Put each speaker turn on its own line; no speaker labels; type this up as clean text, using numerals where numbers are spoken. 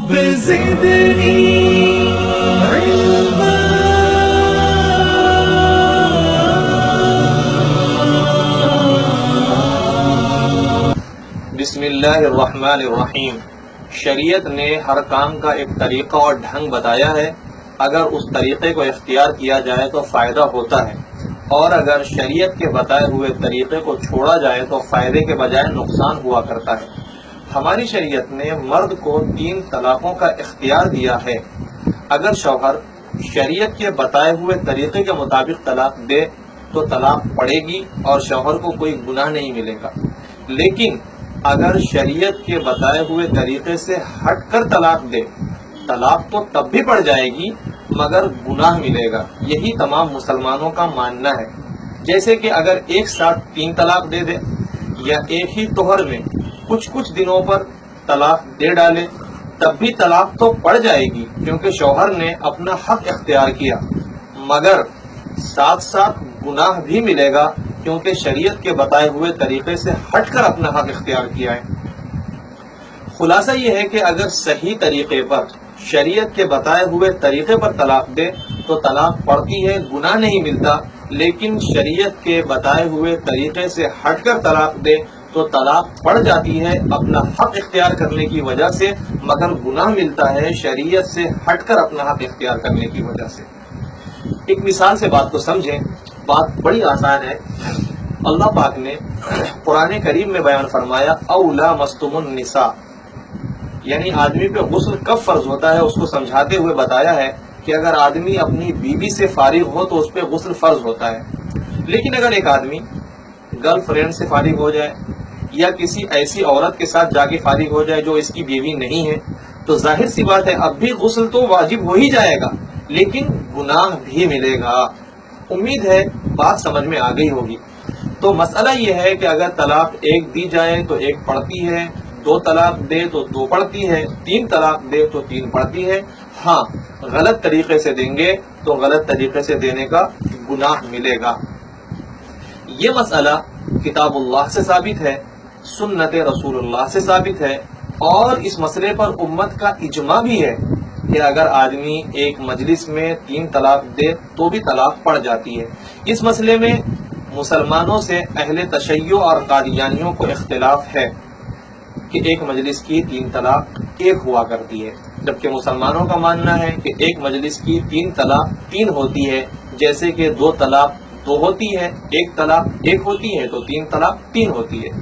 رب زدني علما.
بسم اللہ الرحمن الرحیم. شریعت نے ہر کام کا ایک طریقہ اور ڈھنگ بتایا ہے. اگر اس طریقے کو اختیار کیا جائے تو فائدہ ہوتا ہے، اور اگر شریعت کے بتائے ہوئے طریقے کو چھوڑا جائے تو فائدے کے بجائے نقصان ہوا کرتا ہے. ہماری شریعت نے مرد کو 3 طلاقوں کا اختیار دیا ہے. اگر شوہر شریعت کے بتائے ہوئے طریقے کے مطابق طلاق دے تو طلاق پڑے گی اور شوہر کو کوئی گناہ نہیں ملے گا. لیکن اگر شریعت کے بتائے ہوئے طریقے سے ہٹ کر طلاق دے، طلاق تو تب بھی پڑ جائے گی مگر گناہ ملے گا. یہی تمام مسلمانوں کا ماننا ہے. جیسے کہ اگر ایک ساتھ 3 طلاق دے دے یا ایک ہی توہر میں کچھ دنوں پر طلاق دے ڈالے، تب بھی طلاق تو پڑ جائے گی کیونکہ شوہر نے اپنا حق اختیار کیا، مگر ساتھ ساتھ گناہ بھی ملے گا کیونکہ شریعت کے بتائے ہوئے طریقے سے ہٹ کر اپنا حق اختیار کیا ہے. خلاصہ یہ ہے کہ اگر صحیح طریقے پر شریعت کے بتائے ہوئے طریقے پر طلاق دے تو طلاق پڑتی ہے، گناہ نہیں ملتا. لیکن شریعت کے بتائے ہوئے طریقے سے ہٹ کر طلاق دے تو طلاق پڑ جاتی ہے اپنا حق اختیار کرنے کی وجہ سے، مگر گناہ ملتا ہے شریعت سے ہٹ کر اپنا حق اختیار کرنے کی وجہ سے. ایک مثال سے بات کو سمجھیں. بات بڑی آسان ہے. اللہ پاک نے قرآن کریم میں بیان فرمایا اولا مستم النساء، یعنی آدمی پہ غسل کب فرض ہوتا ہے اس کو سمجھاتے ہوئے بتایا ہے کہ اگر آدمی اپنی بیوی سے فارغ ہو تو اس پہ غسل فرض ہوتا ہے. لیکن اگر ایک آدمی گرل فرینڈ سے فارغ ہو جائے یا کسی ایسی عورت کے ساتھ جا کے فارغ ہو جائے جو اس کی بیوی نہیں ہے تو ظاہر سی بات ہے اب بھی غسل تو واجب ہو ہی جائے گا لیکن گناہ بھی ملے گا. امید ہے بات سمجھ میں آ گئی ہوگی. تو مسئلہ یہ ہے کہ اگر طلاق ایک دی جائے تو ایک پڑتی ہے، 2 طلاق دے تو 2 پڑتی ہے، 3 طلاق دے تو 3 پڑتی ہے. ہاں، غلط طریقے سے دیں گے تو غلط طریقے سے دینے کا گناہ ملے گا. یہ مسئلہ کتاب اللہ سے ثابت ہے، سنت رسول اللہ سے ثابت ہے، اور اس مسئلے پر امت کا اجماع بھی ہے کہ اگر آدمی ایک مجلس میں 3 طلاق دے تو بھی طلاق پڑ جاتی ہے. اس مسئلے میں مسلمانوں سے اہل تشیع اور قادیانیوں کو اختلاف ہے کہ ایک مجلس کی 3 طلاق ایک ہوا کرتی ہے، جبکہ مسلمانوں کا ماننا ہے کہ ایک مجلس کی 3 طلاق 3 ہوتی ہے. جیسے کہ 2 طلاق 2 ہوتی ہے، 1 طلاق 1 ہوتی ہے تو 3 طلاق 3 ہوتی ہے.